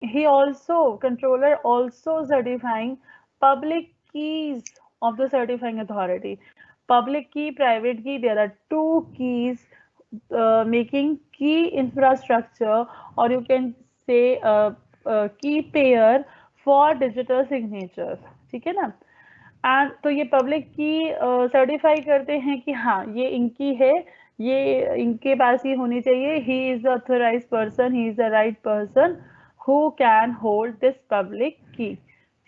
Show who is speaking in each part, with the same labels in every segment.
Speaker 1: he also, controller also certifying public keys of the certifying authority. Public key, private key, there are two keys making key infrastructure, or you can say key pair for digital signatures. ठीक है ना? And तो ये public की certify करते हैं कि हाँ ये इनकी है, ये इनके पास ही होनी चाहिए, he is the authorise person, he is the right person who can hold this public key.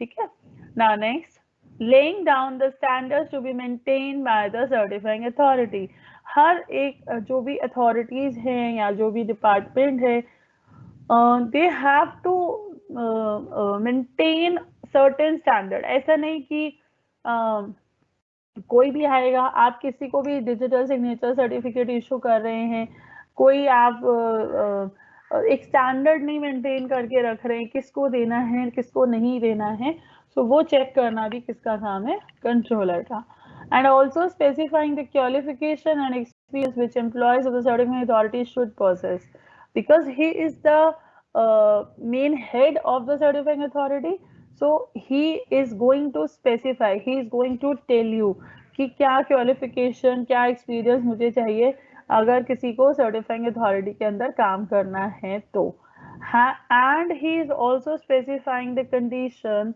Speaker 1: ठीक है ना? Next, laying down the standards to be maintain by the certifying authority. हर एक जो भी अथॉरिटीज हैं या जो भी डिपार्टमेंट है, they have to maintain certain standard. ऐसा नहीं कि कोई भी आएगा, आप किसी को भी डिजिटल सिग्नेचर सर्टिफिकेट इशू कर रहे हैं, कोई आप एक स्टैंडर्ड नहीं मेंटेन करके रख रहे हैं, किसको देना है किसको नहीं देना है, सो वो चेक करना भी किसका काम है? कंट्रोलर का। And also specifying the qualification and experience which employees of the certifying authority should possess, because he is the main head of the certifying authority. So he is going to specify, he is going to tell you कि क्या qualification क्या experience मुझे चाहिए अगर किसी को certifying authority के अंदर काम करना है तो। And he is also specifying the condition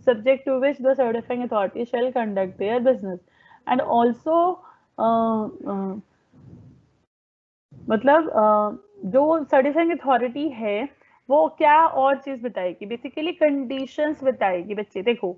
Speaker 1: subject to which the certifying authority shall conduct their business. And also मतलब जो सर्टिफाइंग अथॉरिटी है वो क्या और चीज बताएगी? बेसिकली कंडीशंस बताएगी। बच्चे देखो,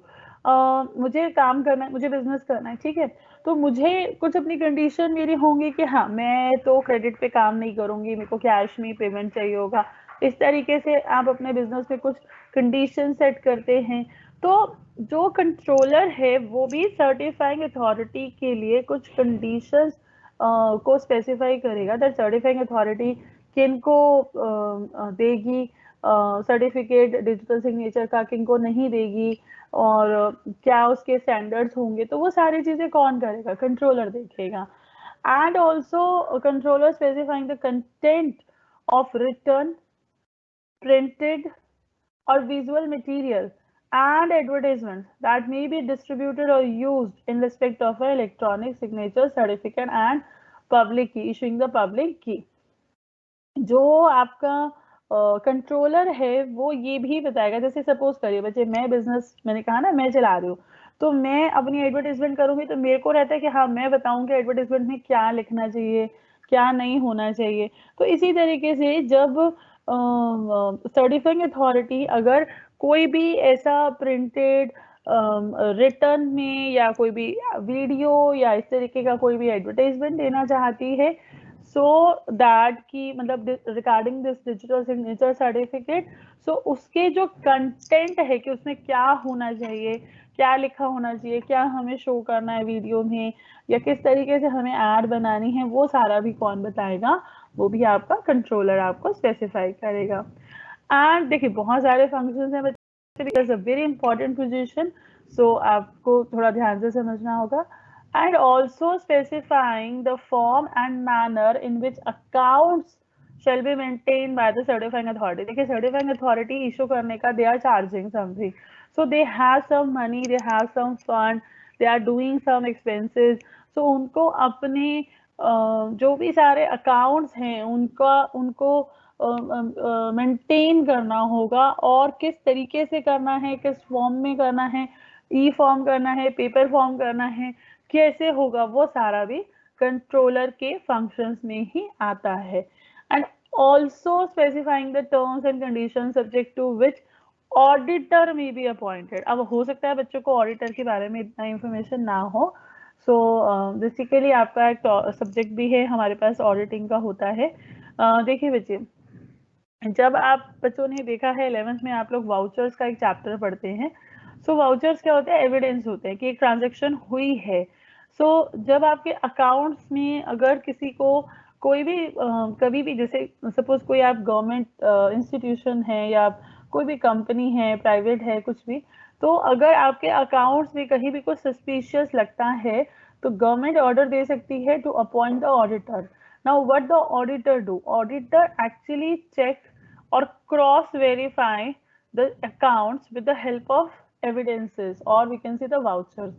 Speaker 1: मुझे काम करना है, मुझे बिजनेस करना है, ठीक है, तो मुझे कुछ अपनी कंडीशन मेरी होंगी कि हाँ मैं तो क्रेडिट पे काम नहीं करूंगी, मेरे को कैश में पेमेंट चाहिए होगा। इस तरीके से आप अपने बिजनेस में कुछ कंडीशन सेट करते हैं। तो जो कंट्रोलर है वो भी सर्टिफाइंग अथॉरिटी के लिए कुछ कंडीशंस को स्पेसिफाई करेगा दैट सर्टिफाइंग अथॉरिटी किनको देगी सर्टिफिकेट डिजिटल सिग्नेचर का, किनको नहीं देगी, और क्या उसके स्टैंडर्ड्स होंगे, तो वो सारी चीजें कौन करेगा? कंट्रोलर देखेगा। And also controller specifying the content of return, printed or visual material and advertisements that may be distributed or used in respect of an electronic signature certificate and public key, issuing the public key. जो आपका controller है वो ये भी बताएगा, जैसे suppose करिए बच्चे मैं बिजनेस, मैंने कहा ना मैं चला रही हूँ, तो मैं अपनी एडवर्टाइजमेंट करूंगी तो मेरे को रहता है कि हाँ मैं बताऊंगी एडवर्टाइजमेंट में क्या लिखना चाहिए, क्या नहीं होना चाहिए। तो इसी तरीके से जब सर्टिफाइंग अथॉरिटी अगर कोई भी ऐसा प्रिंटेड रिटर्न में या कोई भी वीडियो या इस तरीके का कोई भी एडवर्टाइजमेंट देना चाहती है, सो दैट की मतलब regarding this digital signature certificate, so उसके जो कंटेंट है कि उसमें क्या होना चाहिए, क्या लिखा होना चाहिए, क्या हमें शो करना है वीडियो में, या किस तरीके से हमें ऐड बनानी है, वो सारा भी कौन बताएगा? वो भी आपका कंट्रोलर आपको स्पेसिफाई करेगा। एंड देखिए बहुत सारे फंक्शंस हैं बच्चे, because a very important position, so आपको थोड़ा ध्यान से समझना होगा। And also specifying the form and manner in which accounts shall be maintained by the certifying authority. देखिए certifying authority issue करने का they are charging something, so they have some money, they have some fund, they are doing some expenses, so उनको अपने जो भी सारे accounts हैं उनका उनको मेंटेन करना होगा, और किस तरीके से करना है, किस फॉर्म में करना है, ई फॉर्म करना है, पेपर फॉर्म करना है, कैसे होगा, वो सारा भी कंट्रोलर के फंक्शंस में ही आता है। And also specifying the terms and condition subject to which auditor may be appointed. अब हो सकता है बच्चों को ऑडिटर के बारे में इतना इंफॉर्मेशन ना हो, सो बेसिकली आपका एक सब्जेक्ट भी है हमारे पास ऑडिटिंग का होता है। देखिए बच्चे, जब आप बच्चों ने देखा है 11th में आप लोग वाउचर्स का एक चैप्टर पढ़ते हैं, सो वाउचर्स क्या होते हैं? एविडेंस होते हैं कि एक ट्रांजैक्शन हुई है। सो जब आपके अकाउंट्स में अगर किसी को कोई भी कभी भी, जैसे सपोज कोई आप गवर्नमेंट इंस्टीट्यूशन है या आप कोई भी कंपनी है, प्राइवेट है, कुछ भी, तो अगर आपके अकाउंट्स में कहीं भी कुछ सस्पिशियस लगता है तो गवर्नमेंट ऑर्डर दे सकती है to appoint the auditor. Now what the auditor do? Auditor actually check or cross verify the accounts with the help of evidences और we can see the vouchers.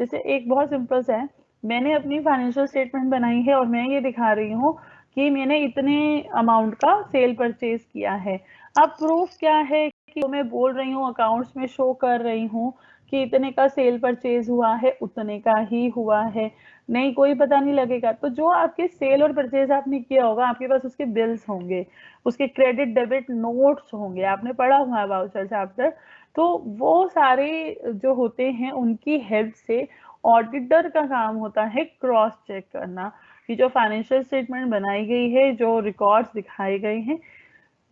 Speaker 1: जैसे एक बहुत सिंपल सा है, मैंने अपनी फाइनेंशियल स्टेटमेंट बनाई है और मैं ये दिखा रही हूँ कि मैंने इतने अमाउंट का सेल परचेज किया है। अब प्रूफ क्या है कि तो मैं बोल रही हूँ, अकाउंट्स में शो कर रही हूँ कि इतने का सेल परचेज हुआ है, उतने का ही हुआ है, नहीं कोई पता नहीं लगेगा। तो जो आपके सेल और परचेज आपने किया होगा, आपके पास उसके बिल्स होंगे, उसके क्रेडिट डेबिट नोट्स होंगे, आपने पढ़ा हुआ है वाउचर चैप्टर। तो वो सारे जो होते हैं उनकी हेल्प से ऑडिटर का काम होता है क्रॉस चेक करना कि जो फाइनेंशियल स्टेटमेंट बनाई गई है, जो रिकॉर्ड्स दिखाए गए हैं,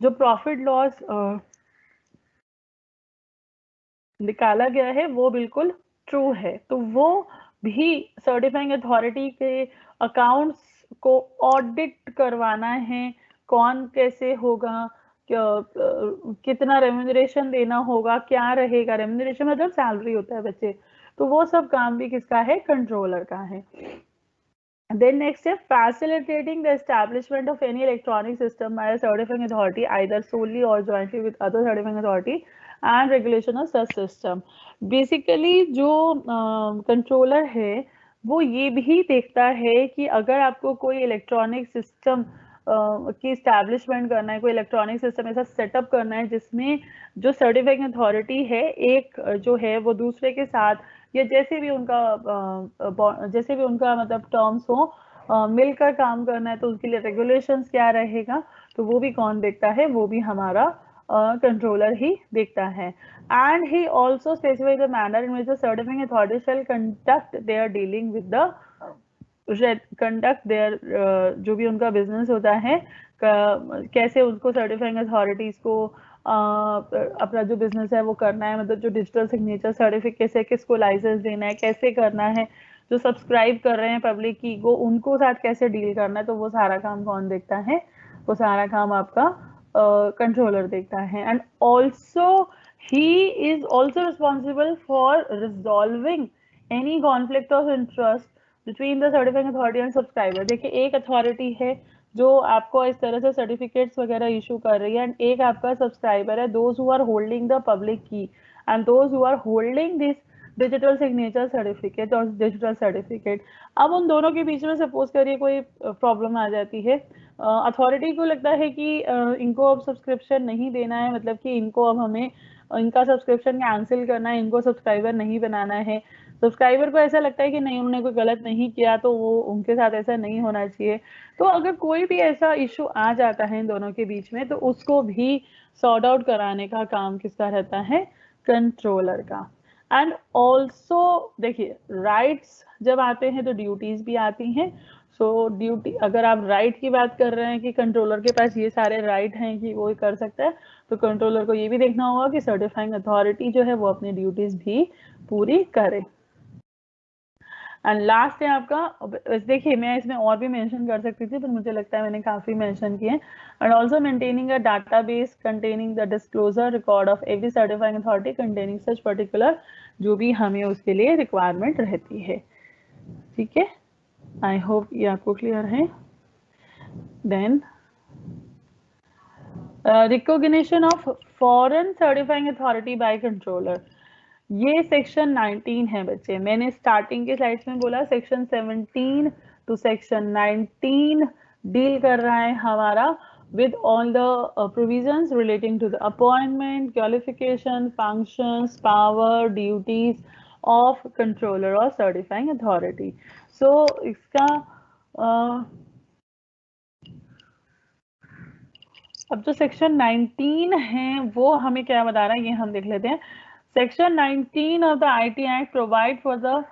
Speaker 1: जो प्रॉफिट लॉस निकाला गया है वो बिल्कुल ट्रू है। तो वो भी सर्टिफाइंग अथॉरिटी के अकाउंट्स को ऑडिट करवाना है, कौन कैसे होगा, कितना रेम्यूनरेशन देना होगा, क्या रहेगा, रेम्यूनरेशन मतलब सैलरी होता है बच्चे, तो वो सब काम भी किसका है, कंट्रोलर का है। Then next step, facilitating the establishment of any electronic system by a certifying authority, either solely or jointly with other certifying authority, and regulation of such system. Basically जो कंट्रोलर है वो ये भी देखता है कि अगर आपको कोई इलेक्ट्रॉनिक सिस्टम की इस्टेब्लिशमेंट करना है, कोई इलेक्ट्रॉनिक सिस्टम ऐसा सेटअप करना है जिसमें जो सर्टिफाइंग अथॉरिटी है एक जो है वो दूसरे के साथ या जैसे भी उनका मतलब टर्म्स हो, मिलकर काम करना है, तो उसके लिए रेगुलेशंस क्या रहेगा, तो वो भी कौन देखता है, वो भी हमारा कंट्रोलर ही देखता है। And he also specify the manner in which the certifying authority shell conduct their dealing with the conduct their, जो भी उनका बिजनेस होता है, कैसे उसको सर्टिफाइंग अथॉरिटीज को अपना जो बिजनेस है वो करना है, मतलब जो डिजिटल सिग्नेचर सर्टिफिकेट है किसको लाइसेंस देना है, कैसे करना है, जो सब्सक्राइब कर रहे हैं पब्लिक की को उनको साथ कैसे डील करना है, तो वो सारा काम कौन देखता है, वो सारा काम आपका कंट्रोलर देखता है। And also he is also responsible for resolving any conflict of interest between the certifying authority and subscriber. देखिए एक अथॉरिटी है जो आपको इस तरह से सर्टिफिकेट्स वगैरह इशू कर रही है, एंड एक आपका सब्सक्राइबर है, those who are holding the public key and those who are holding this digital signature certificate और डिजिटल सर्टिफिकेट। अब उन दोनों के बीच में सपोज करिए कोई प्रॉब्लम आ जाती है, अथॉरिटी को लगता है कि इनको अब सब्सक्रिप्शन नहीं देना है, मतलब कि इनको अब हमें इनका सब्सक्रिप्शन कैंसिल करना है, इनको सब्सक्राइबर नहीं बनाना है। सब्सक्राइबर को ऐसा लगता है कि नहीं उन्होंने कोई गलत नहीं किया, तो वो उनके साथ ऐसा नहीं होना चाहिए। तो अगर कोई भी ऐसा इशू आ जाता है इन दोनों के बीच में, तो उसको भी सॉर्ट आउट कराने का काम किसका रहता है, कंट्रोलर का। एंड ऑल्सो देखिए राइट्स जब आते हैं तो ड्यूटीज भी आती हैं। सो ड्यूटी अगर आप राइट की बात कर रहे हैं कि कंट्रोलर के पास ये सारे राइट हैं कि वो कर सकता है, तो कंट्रोलर को ये भी देखना होगा कि सर्टिफाइंग अथॉरिटी जो है वो अपनी ड्यूटीज भी पूरी करे। एंड लास्ट है आपका, देखिए मैं इसमें और भी मेंशन कर सकती थी पर मुझे लगता है मैंने काफी मेंशन किए। And also maintaining a database containing the disclosure record of every certifying authority containing such particular, जो भी हमें उसके लिए रिक्वायरमेंट रहती है। ठीक है, आई होप ये आपको क्लियर है। Then recognition of foreign certifying authority by controller, ये सेक्शन 19 है बच्चे। मैंने स्टार्टिंग के स्लाइड्स में बोला सेक्शन 17 टू सेक्शन 19 डील कर रहा है हमारा with all the provisions relating to the appointment, qualification, functions, power, duties of controller or certifying authority. So इसका अब जो सेक्शन 19 है वो हमें क्या बता रहा है, ये हम देख लेते हैं। Section 19 of the IT Act provide for the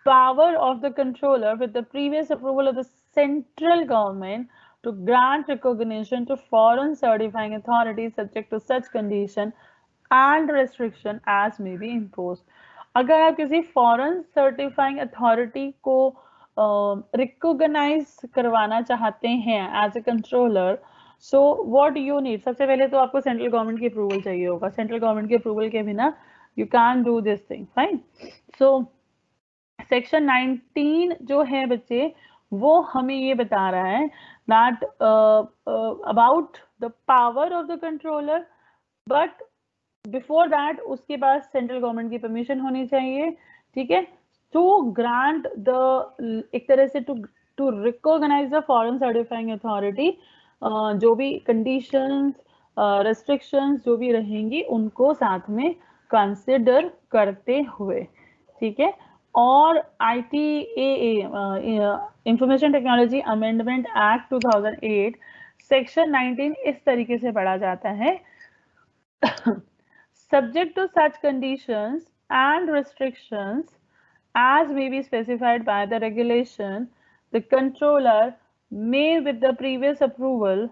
Speaker 1: power of the controller with the previous approval of the central government to grant recognition to foreign certifying authorities subject to such condition and restriction as may be imposed. अगर आप किसी foreign certifying authority को recognize करवाना चाहते हैं as a controller, so what you need, सबसे पहले तो आपको सेंट्रल गवर्नमेंट की अप्रूवल चाहिए होगा। सेंट्रल गवर्नमेंट की अप्रूवल के बिना you can do this thing, fine. So section 19 जो है बच्चे वो हमें ये बता रहा है that about the power of the controller but before that उसके पास सेंट्रल गवर्नमेंट की परमिशन होनी चाहिए, ठीक है, टू ग्रांट द, एक तरह से to recognize the foreign certifying authority, जो भी कंडीशंस रेस्ट्रिक्शंस जो भी रहेंगी उनको साथ में कंसिडर करते हुए, ठीक है। और ITAA information technology amendment act 2008 section 19 इस तरीके से पढ़ा जाता है subject to such conditions and restrictions as may be specified by the regulation, the controller may, with the previous approval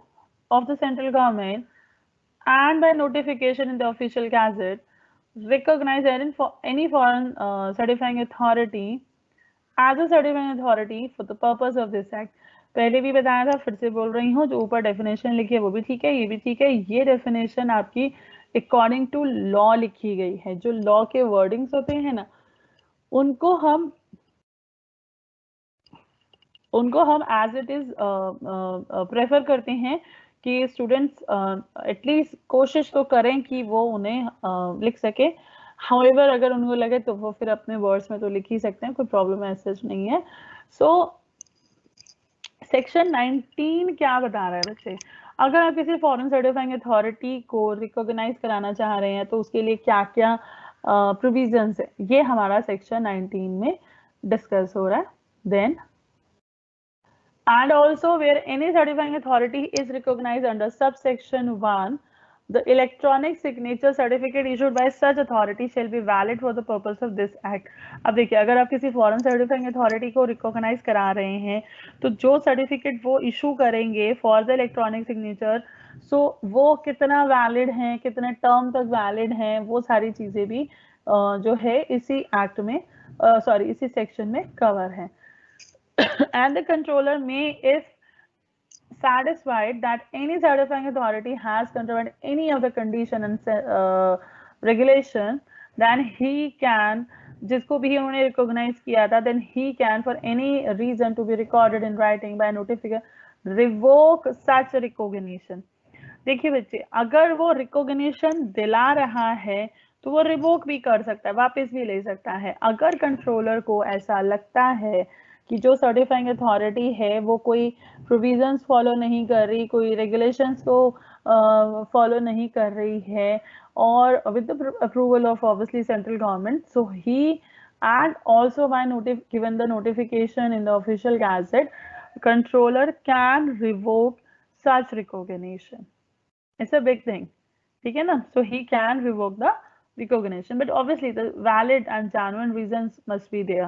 Speaker 1: of the central government and by notification in the official gazette, recognize any foreign certifying authority as a certifying authority for the purpose of this act. पहले भी बताया था, फिर से बोल रही हूँ, जो ऊपर डेफिनेशन लिखी है वो भी ठीक है, ये भी ठीक है। ये डेफिनेशन आपकी अकॉर्डिंग टू लॉ लिखी गई है। जो लॉ के वर्डिंग्स होते हैं ना, उनको हम एज इट इज प्रेफर करते हैं कि स्टूडेंट्स एटलीस्ट कोशिश तो करें कि वो उन्हें लिख सके। हाउएवर अगर उनको लगे तो वो फिर अपने वर्ड्स में तो लिख ही सकते हैं, कोई प्रॉब्लम ऐसा नहीं है। सो सेक्शन 19 क्या बता रहा है बच्चे, अगर आप किसी फॉरेन सर्टिफाइंग अथॉरिटी को रिकॉग्नाइज कराना चाह रहे हैं तो उसके लिए क्या क्या प्रोविजंस है, ये हमारा सेक्शन 19 में डिस्कस हो रहा है। Then and also where any certifying authority is recognized under subsection 1, the electronic signature certificate issued by such authority shall be valid for the purpose of this act. अब देखिए, अगर आप किसी फॉरेन सर्टिफाइंग अथॉरिटी को recognise करा रहे हैं तो जो सर्टिफिकेट वो इशू करेंगे फॉर द इलेक्ट्रॉनिक सिग्नेचर, सो वो कितना वैलिड है, कितने टर्म तक वैलिड है, वो सारी चीजें भी जो है इसी एक्ट में इसी सेक्शन में कवर है। And the controller may, if satisfied that any certifying authority has contravened any of the condition and regulation, then he can, जिसको भी उन्होंने रिकॉग्नाइज किया था, then he can for any reason to be recorded in writing by notification revoke such recognition. देखिए बच्चे, अगर वो recognition दिला रहा है तो वो रिवोक भी कर सकता है, वापस भी ले सकता है। अगर कंट्रोलर को ऐसा लगता है कि जो सर्टिफाइंग अथॉरिटी है वो कोई प्रोविजंस फॉलो नहीं कर रही, कोई रेगुलेशंस को फॉलो नहीं कर रही है, और with the approval of obviously central government, so he and also bye given the notification in the official gazette, controller can revoke such recognition. It's a big thing, ठीक है ना? So he can revoke the recognition, but obviously the valid and genuine reasons must be there.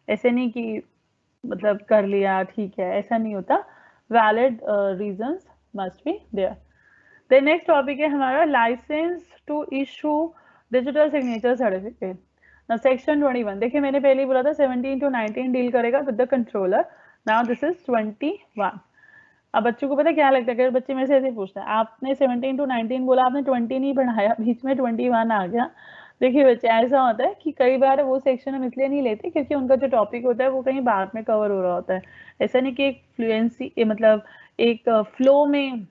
Speaker 1: ऐसे नहीं कि मतलब कर लिया ठीक है, ऐसा नहीं होता। Valid reasons must be there. The next topic है हमारा license to issue digital signature certificate. Now section 21, देखिए मैंने पहले बोला था 17 to 19 डील करेगा with the controller. Now this is 21. अब बच्चों को पता क्या लगता है, अगर बच्चे मेरे से ऐसे पूछते हैं, आपने 17 to 19 बोला, आपने 20 नहीं पढ़ाया, बीच में 21 आ गया। देखिए बच्चे, ऐसा होता है कि कई बार वो सेक्शन हम इसलिए नहीं लेते क्योंकि उनका जो टॉपिक होता है वो कहीं बाद में कवर हो रहा होता है। ऐसा नहीं कि एक फ्लुएंसी मतलब एक फ्लो में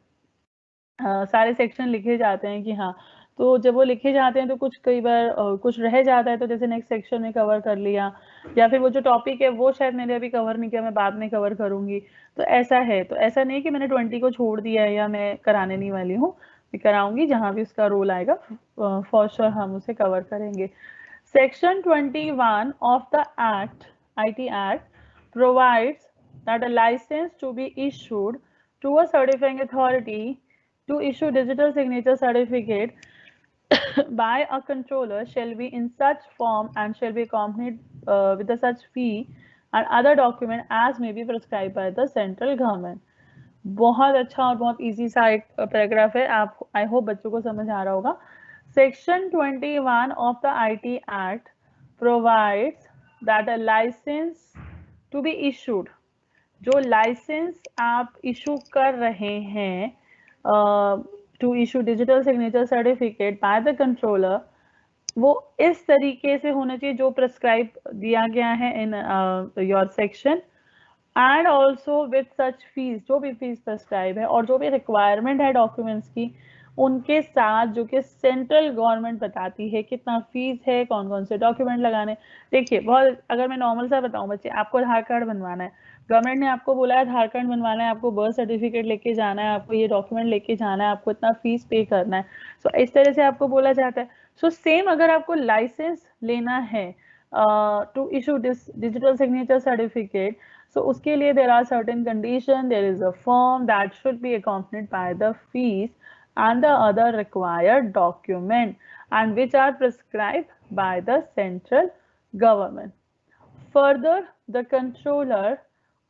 Speaker 1: सारे सेक्शन लिखे जाते हैं कि हाँ, तो जब वो लिखे जाते हैं तो कुछ कई बार कुछ रह जाता है, तो जैसे नेक्स्ट सेक्शन में कवर कर लिया, या फिर वो जो टॉपिक है वो शायद मैंने अभी कवर नहीं किया, मैं बाद में कवर करूंगी, तो ऐसा है। तो ऐसा नहीं कि मैंने 20 को छोड़ दिया है या मैं कराने नहीं वाली हूँ, मैं कराऊंगी, जहां भी उसका रोल आएगा फॉर श्योर हम उसे कवर करेंगे। Section 21 of the act, IT act, provides that a license to be issued to a certifying authority to issue digital signature certificate by a controller shall be in such form and shall be accompanied with a such fee and other document as may be prescribed by the central government. बहुत अच्छा और बहुत easy सा एक paragraph है, आप I hope बच्चों को समझ आ रहा होगा। Section 21 of the IT act provides that a license to be issued, जो लाइसेंस आप इशू कर रहे हैं to issue digital signature certificate by the controller, वो इस तरीके से होना चाहिए जो प्रिस्क्राइब दिया गया है in your section, and also with such fees, जो भी फीस प्रिस्क्राइब है और जो भी रिक्वायरमेंट है डॉक्यूमेंट्स की, उनके साथ जो कि सेंट्रल गवर्नमेंट बताती है कितना फीस है, कौन कौन से डॉक्यूमेंट लगाने। देखिए बहुत, अगर मैं नॉर्मल सा बताऊं बच्चे, आपको आधार कार्ड बनवाना है, गवर्नमेंट ने आपको बोला है आधार कार्ड बनवाना है, आपको बर्थ सर्टिफिकेट लेके जाना है, आपको ये डॉक्यूमेंट लेके जाना है, आपको इतना फीस पे करना है। सो इस तरह से आपको बोला जाता है। सो सेम अगर आपको लाइसेंस लेना है to issue this digital signature certificate, so उसके लिए there are certain condition, there is a form that should be accompanied by the fees and the other required document and which are prescribed by the central government. Further, the controller,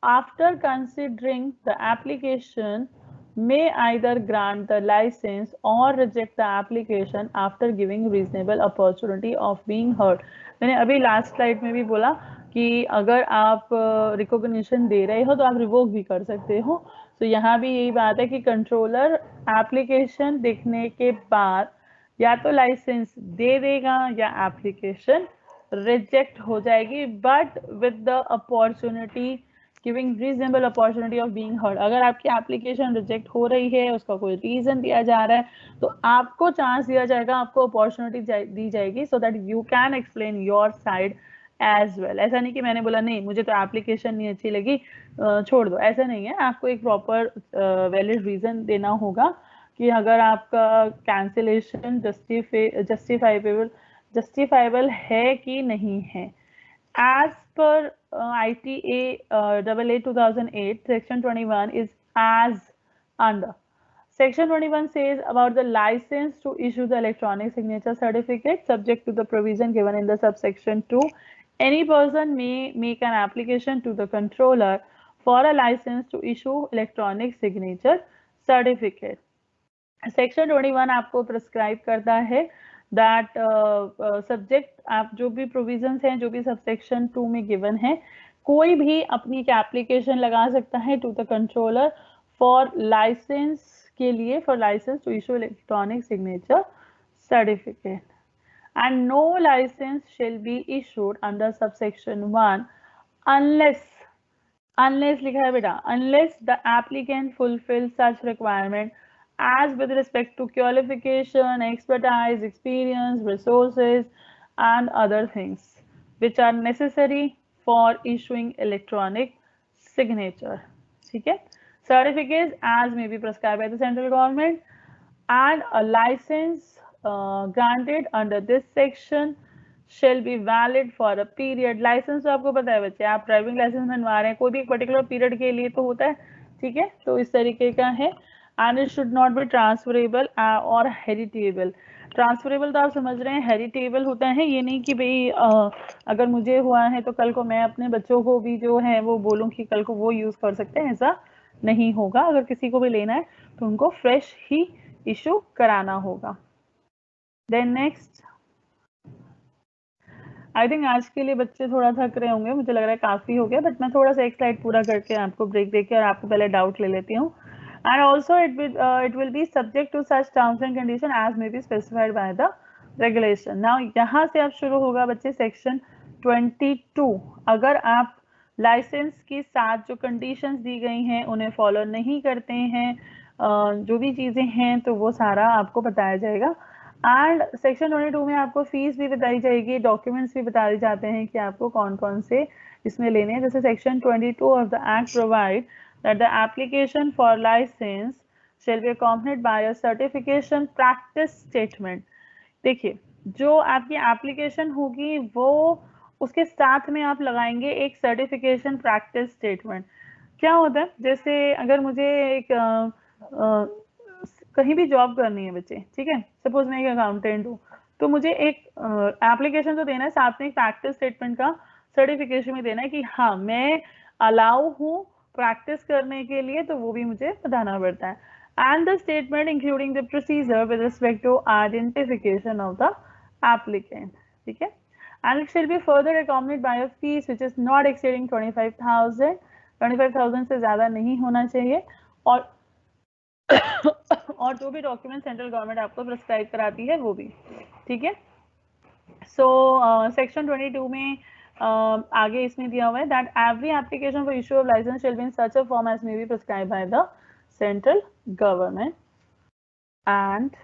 Speaker 1: after considering the application, may either grant the license or reject the application after giving reasonable opportunity of being heard. मैंने अभी last slide में भी बोला कि अगर आप recognition दे रहे हो तो आप रिवोक भी कर सकते हो। तो यहाँ भी यही बात है कि कंट्रोलर एप्लीकेशन देखने के बाद या तो लाइसेंस दे देगा या एप्लीकेशन रिजेक्ट हो जाएगी, but with the opportunity, giving reasonable opportunity of being heard. अगर आपकी एप्लीकेशन रिजेक्ट हो रही है, उसका कोई रीजन दिया जा रहा है, तो आपको चांस दिया जाएगा, आपको अपॉर्चुनिटी दी जाएगी so that you can explain your side as well. ऐसा नहीं कि मैंने बोला नहीं मुझे तो एप्लीकेशन नहीं अच्छी लगी छोड़ दो, ऐसा नहीं है। आपको एक प्रॉपर वैलिड रीजन देना होगा कि अगर आपका कैंसिलेशन जस्टिफाइबल है कि नहीं है। As per ITA AA 2008 section 21 is as under. Section 21 says about the license to issue the electronic signature certificate subject to the provision given in the subsection 2. Any person may make an application to the controller for a license to issue electronic signature certificate. Section 21 आपको prescribe करता है that subject आप जो भी provisions हैं, जो भी subsection 2 में गिवन है, कोई भी अपनी एक एप्लीकेशन लगा सकता है to the controller for license के लिए, for license to issue electronic signature certificate, and no license shall be issued under subsection 1 unless लिखा है बेटा, unless the applicant fulfills such requirement as with respect to qualification, expertise, experience, resources, and other things which are necessary for issuing electronic signature. ठीक है, certificates as may be prescribed by the central government and a license granted under this section shall be valid for a period. License तो आपको पता है बच्चे, आप driving licence बनवा रहे हैं कोई भी एक पर्टिकुलर पीरियड के लिए तो होता है, ठीक है, तो इस तरीके का है। And it should not be transferable और हेरिटेबल। ट्रांसफरेबल तो आप समझ रहे हैं, हेरिटेबल होता है ये नहीं कि भाई अगर मुझे हुआ है तो कल को मैं अपने बच्चों को भी जो है वो बोलूँ कि कल को वो यूज कर सकते हैं, ऐसा नहीं होगा। अगर किसी को भी लेना है तो उनको फ्रेश ही इशू कराना होगा। देन नेक्स्ट, आई थिंक आज के लिए बच्चे थोड़ा थक रहे होंगे, मुझे लग रहा है काफी हो गया, बट मैं थोड़ा सा एक स्लाइड पूरा करके आपको ब्रेक देके और आपको पहले डाउट ले लेती हूँ। And also it will be subject to such terms and condition as may be specified by the regulation. Now यहाँ से अब शुरू होगा बच्चे सेक्शन 22। अगर आप लाइसेंस के साथ जो कंडीशंस दी गई हैं उन्हें फॉलो नहीं करते हैं, जो भी चीजें हैं, तो वो सारा आपको बताया जाएगा। एंड सेक्शन 22 में आपको फीस भी बताई जाएगी, डॉक्यूमेंट्स भी बताए जाते हैं कि आपको कौन कौन से इसमें लेने हैं। जैसे section 22 of the act provide that the application for license shall be accompanied by a certification practice statement। देखिए जो आपकी एप्लीकेशन होगी वो उसके साथ में आप लगाएंगे एक सर्टिफिकेशन प्रैक्टिस स्टेटमेंट। क्या होता है, जैसे अगर मुझे एक कहीं भी जॉब करनी है बच्चे, ठीक है, सपोज मैं एक अकाउंटेंट हूँ, तो मुझे एक एप्लीकेशन तो देना है, साथ में एक प्रैक्टिस स्टेटमेंट का सर्टिफिकेशन भी देना है कि हाँ मैं अलाउ हूँ प्रैक्टिस करने के लिए, तो वो भी मुझे बताना पड़ता है। And the statement including the procedure with respect to identification of the applicant, ठीक है। And it shall be further accompanied by a fees which is not exceeding 25,000। 25,000 से ज्यादा नहीं होना चाहिए। और और जो भी डॉक्यूमेंट सेंट्रल गवर्नमेंट आपको प्रिस्क्राइब कराती है वो भी, ठीक है। सो सेक्शन 22 में आगे इसमें दिया हुआ है that every application for issue of license shall be in such a form as may be prescribe by the central government. and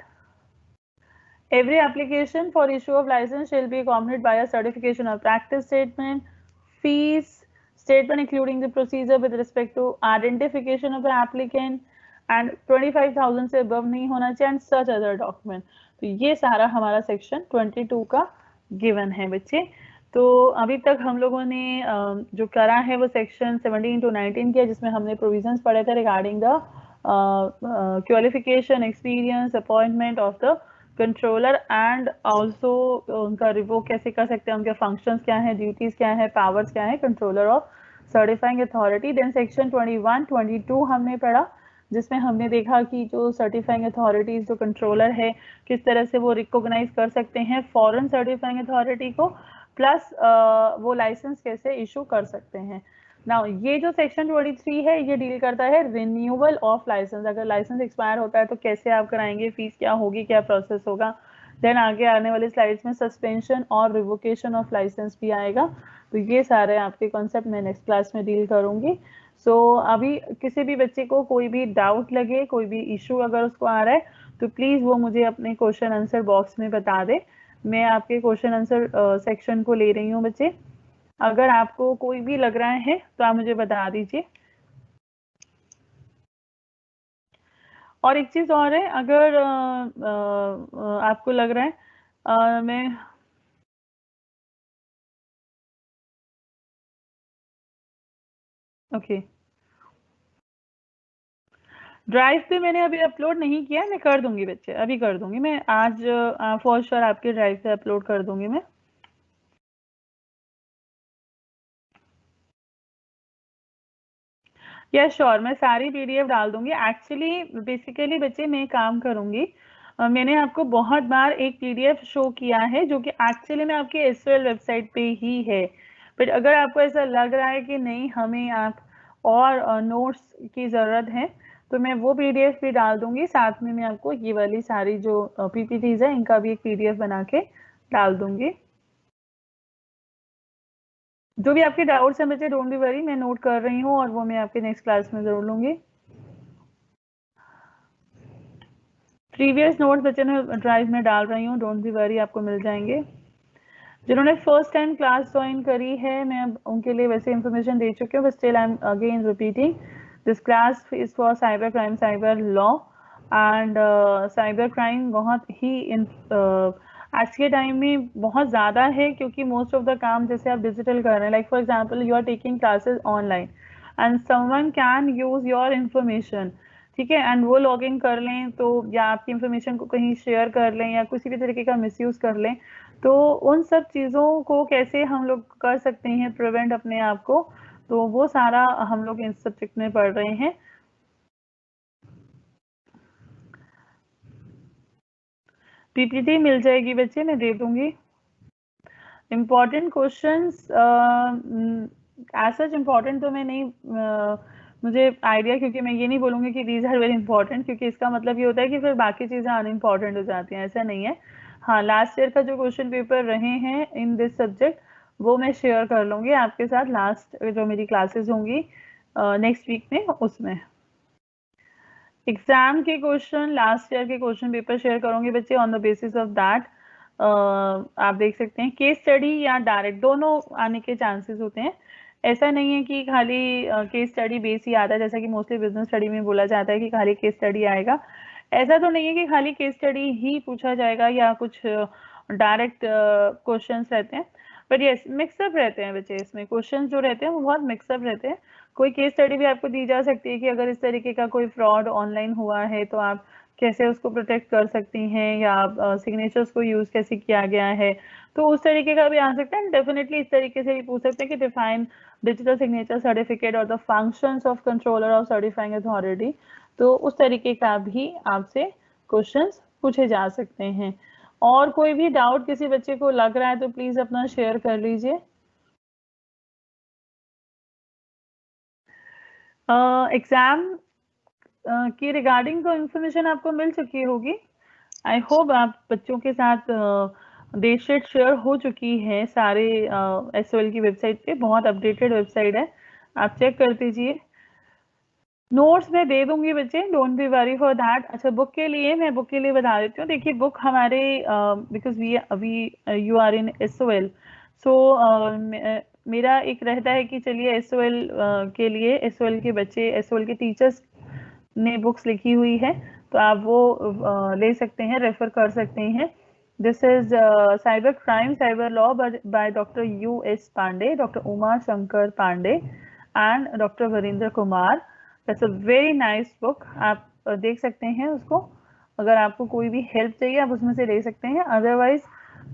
Speaker 1: every application for issue of license shall be accompanied by a certification of practice statement, fees statement including the procedure with respect to identification of the applicant and 25,000 से above नहीं होना चाहिए and such other document. तो ये सारा हमारा section 22 का given है बच्चे. तो अभी तक हम लोगों ने जो करा है वो सेक्शन 17 to 19 किया, जिसमें हमने प्रोविजंस पढ़े थे regarding the qualification, experience, appointment of the controller and also उनका रिवोक कैसे कर सकते हैं, उनके फंक्शंस क्या हैं, ड्यूटीज क्या है, पावर्स क्या है controller of certifying authority. Then section 21, 22 हमने पढ़ा, जिसमें हमने देखा कि जो सर्टिफाइंग अथॉरिटीज जो कंट्रोलर है किस तरह से वो रिकॉग्नाइज कर सकते हैं फॉरेन सर्टिफाइंग अथॉरिटी को, प्लस वो लाइसेंस कैसे इशू कर सकते हैं. नाउ ये जो सेक्शन 23 है ये डील करता है रिन्यूअल ऑफ लाइसेंस. अगर लाइसेंस एक्सपायर होता है तो कैसे आप कराएंगे, फीस क्या होगी, क्या प्रोसेस होगा. देन आगे आने वाली स्लाइड्स में सस्पेंशन और रिवोकेशन ऑफ लाइसेंस भी आएगा. तो ये सारे आपके कॉन्सेप्ट मैं नेक्स्ट क्लास में डील करूंगी. सो अभी किसी भी बच्चे को कोई भी डाउट लगे, कोई भी इशू अगर उसको आ रहा है तो प्लीज़ वो मुझे अपने क्वेश्चन आंसर बॉक्स में बता दे. मैं आपके क्वेश्चन आंसर सेक्शन को ले रही हूँ बच्चे. अगर आपको कोई भी लग रहा है तो आप मुझे बता दीजिए. और एक चीज़ और है, अगर आपको लग रहा है मैं ओके ड्राइव पे मैंने अभी अपलोड नहीं किया, मैं कर दूंगी बच्चे, अभी कर दूंगी मैं आज फॉर श्योर आपके ड्राइव पे अपलोड कर दूंगी मैं. या श्योर मैं सारी पीडीएफ डाल दूंगी. एक्चुअली बेसिकली बच्चे मैं काम करूंगी, मैंने आपको बहुत बार एक पीडीएफ शो किया है जो कि एक्चुअली में आपके एसएल वेबसाइट पे ही है. बट अगर आपको ऐसा लग रहा है कि नहीं हमें आप और नोट्स की ज़रूरत है तो मैं वो पीडीएफ भी डाल दूंगी. साथ में मैं आपको ये वाली सारी जो पीपीटीज है इनका भी एक पीडीएफ बना के डाल दूंगी. जो भी आपके डाउट्स हैं बच्चे डोंट बी वरी, मैं नोट कर रही हूँ और वो मैं आपके नेक्स्ट क्लास में ज़रूर लूँगी. प्रीवियस नोट्स बच्चे ने ड्राइव में डाल रही हूँ, डोंट बी वरी, आपको मिल जाएंगे. जिन्होंने फर्स्ट टाइम क्लास ज्वाइन करी है मैं उनके लिए वैसे इन्फॉर्मेशन दे चुकी हूँ, but still I am again repeating. This class is for cyber crime, cyber law and cyber crime बहुत ही आज के टाइम में बहुत ज़्यादा है, क्योंकि मोस्ट ऑफ द काम जैसे आप डिजिटल कर रहे हैं, like for example you are taking classes online and someone can use your information, ठीक है, एंड वो लॉग इन कर लें तो या आपकी इंफॉर्मेशन को कहीं शेयर कर लें या किसी भी तरीके का मिसयूज़ कर लें. तो उन सब चीज़ों को कैसे हम लोग कर सकते हैं प्रिवेंट अपने आप को, तो वो सारा हम लोग इस सब्जेक्ट में पढ़ रहे हैं. पीपीटी मिल जाएगी बच्चे, मैं दे दूंगी. Important questions as such important तो मैं नहीं मुझे आइडिया, क्योंकि मैं ये नहीं बोलूँगी कि दीज आर वेरी इंपॉर्टेंट, क्योंकि इसका मतलब ये होता है कि फिर बाकी चीज़ें अनइम्पॉर्टेंट हो जाती हैं, ऐसा नहीं है. हाँ, लास्ट ईयर का जो क्वेश्चन पेपर रहे हैं इन दिस सब्जेक्ट वो मैं शेयर कर लूँगी आपके साथ लास्ट जो मेरी क्लासेस होंगी नेक्स्ट वीक में, उसमें एग्जाम के क्वेश्चन लास्ट ईयर के क्वेश्चन पेपर शेयर करूँगी बच्चे. On the basis of that आप देख सकते हैं केस स्टडी या डायरेक्ट दोनों आने के चांसेस होते हैं. ऐसा नहीं है कि खाली केस स्टडी बेस ही आता है, जैसा कि मोस्टली बिजनेस स्टडी में बोला जाता है कि खाली केस स्टडी आएगा. ऐसा तो नहीं है कि खाली केस स्टडी ही पूछा जाएगा या कुछ डायरेक्ट क्वेश्चंस रहते हैं. बट यस मिक्सअप रहते हैं बच्चे, इसमें क्वेश्चंस जो रहते हैं वो बहुत मिक्सअप रहते हैं. कोई केस स्टडी भी आपको दी जा सकती है कि अगर इस तरीके का कोई फ्रॉड ऑनलाइन हुआ है तो आप कैसे उसको प्रोटेक्ट कर सकती हैं, या सिग्नेचर्स को यूज़ कैसे किया गया है, तो उस तरीके का भी आ सकता है. डेफिनेटली इस तरीके से भी पूछ सकते हैं कि डिफाइन डिजिटल सिग्नेचर सर्टिफिकेट और the functions of controller of certifying authority. तो उस तरीके का भी आपसे क्वेश्चंस पूछे जा सकते हैं. और कोई भी डाउट किसी बच्चे को लग रहा है तो प्लीज़ अपना शेयर कर लीजिए. एग्ज़ाम की रिगार्डिंग तो इन्फॉर्मेशन आपको मिल चुकी होगी. आई होप आप बच्चों के साथ डेट शीट शेयर हो चुकी है सारे एसओएल की वेबसाइट पे, बहुत अपडेटेड वेबसाइट है, आप चेक कर दीजिए. नोट्स मैं दे दूंगी बच्चे, don't be worry for that. अच्छा बुक के लिए, मैं बुक के लिए बता देती हूँ। देखिए बुक हमारे because we you are in SOL, so मेरा एक रहता है कि चलिए एसओएल के लिए, एसओएल के बच्चे, एसओएल के टीचर्स ने बुक्स लिखी हुई है, तो आप वो ले सकते हैं, रेफर कर सकते हैं। This is cyber crime, cyber law by doctor U.S. Pandey, doctor Uma Shankar Pandey and doctor Varinder Kumar. That's a very nice book, आप देख सकते हैं उसको। अगर आपको कोई भी हेल्प चाहिए आप उसमें से ले सकते हैं। Otherwise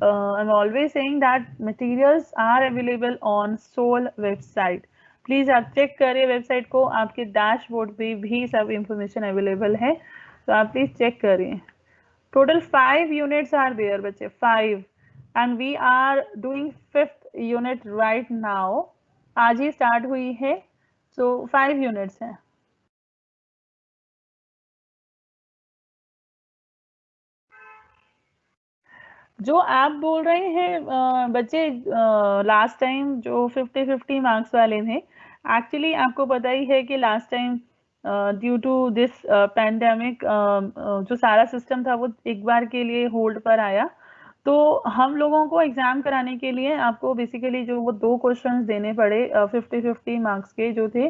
Speaker 1: I am always saying that materials are available on SOL website. Please आप चेक करिए वेबसाइट को, आपके डैशबोर्ड पे भी सब इंफॉर्मेशन अवेलेबल है, तो आप प्लीज चेक करिए। टोटल 5 यूनिट्स आर देयर बच्चे, 5, and we are doing 5th unit right now. आज ही स्टार्ट हुई है, सो 5 यूनिट्स हैं। जो आप बोल रहे हैं बच्चे, लास्ट टाइम जो 50-50 मार्क्स वाले थे, एक्चुअली आपको पता ही है कि last time due to this pandemic जो सारा सिस्टम था वो एक बार के लिए होल्ड पर आया। तो हम लोगों को एग्जाम कराने के लिए आपको बेसिकली जो वो 2 क्वेश्चंस देने पड़े 50-50 मार्क्स के जो थे।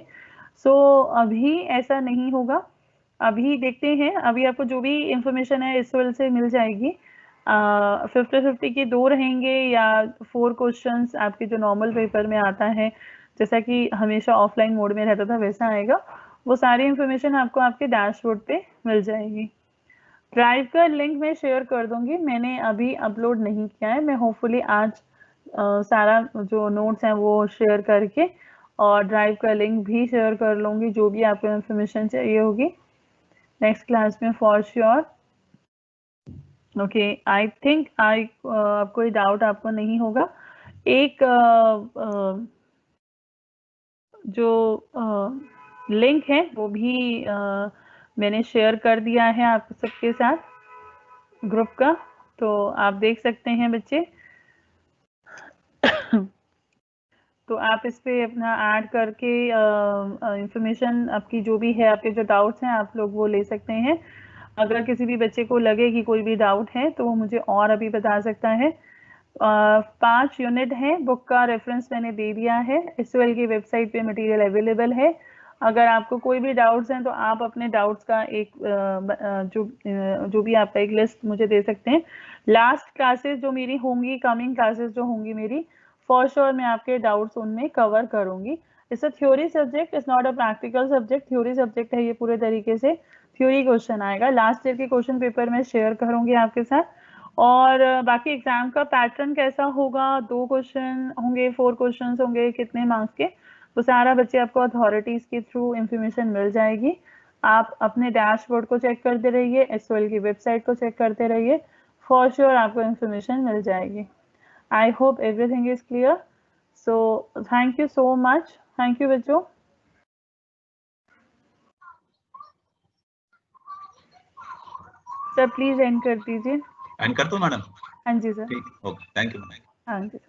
Speaker 1: सो अभी ऐसा नहीं होगा, अभी देखते हैं, अभी आपको जो भी इंफॉर्मेशन है इस वेल से मिल जाएगी। 50-50 के 2 रहेंगे या 4 क्वेश्चंस आपके जो नॉर्मल पेपर में आता है, जैसा कि हमेशा ऑफलाइन मोड में रहता था वैसा आएगा। वो सारी इंफॉर्मेशन आपको आपके डैशबोर्ड पे मिल जाएगी। ड्राइव का लिंक मैं शेयर कर दूंगी, मैंने अभी अपलोड नहीं किया है। मैं होपफुली आज सारा जो नोट्स हैं वो शेयर करके और ड्राइव का लिंक भी शेयर कर लूँगी, जो भी आपको इंफॉर्मेशन चाहिए होगी नेक्स्ट क्लास में for sure. Okay, I think कोई डाउट आपको नहीं होगा। एक जो लिंक है वो भी मैंने शेयर कर दिया है आप सबके साथ ग्रुप का, तो आप देख सकते हैं बच्चे। तो आप इस पे अपना ऐड करके इंफॉर्मेशन आपकी जो भी है, आपके जो डाउट्स हैं आप लोग वो ले सकते हैं। अगर किसी भी बच्चे को लगे कि कोई भी डाउट है तो वो मुझे और अभी बता सकता है। 5 यूनिट है, बुक का रेफरेंस मैंने दे दिया है, एसओएल की वेबसाइट पे मटेरियल अवेलेबल है। अगर आपको कोई भी डाउट्स हैं तो आप अपने डाउट्स का एक जो भी आपका एक लिस्ट मुझे दे सकते हैं। लास्ट क्लासेस जो मेरी होंगी, कमिंग क्लासेस जो होंगी मेरी, फॉर श्योर मैं आपके डाउट्स उनमें कवर करूंगी। It's a theory subject, it's not a practical subject, theory subject है ये पूरे तरीके से। थ्योरी क्वेश्चन आएगा, लास्ट ईयर के क्वेश्चन पेपर में शेयर करूंगी आपके साथ। और बाकी एग्जाम का पैटर्न कैसा होगा, 2 क्वेश्चन होंगे, 4 क्वेश्चन होंगे, कितने मार्क्स के, वो सारा बच्चे आपको अथॉरिटीज के थ्रू इंफॉर्मेशन मिल जाएगी। आप अपने डैशबोर्ड को चेक करते रहिए, एसओएल की वेबसाइट को चेक करते रहिए, फॉर श्योर आपको इंफॉर्मेशन मिल जाएगी। I hope everything is clear, so thank you so much, thank you बच्चों। सर प्लीज एंड कर दीजिए।
Speaker 2: एंड कर दो मैडम?
Speaker 1: हाँ जी सर।
Speaker 2: ठीक, ओके, थैंक यू।
Speaker 1: हाँ जी।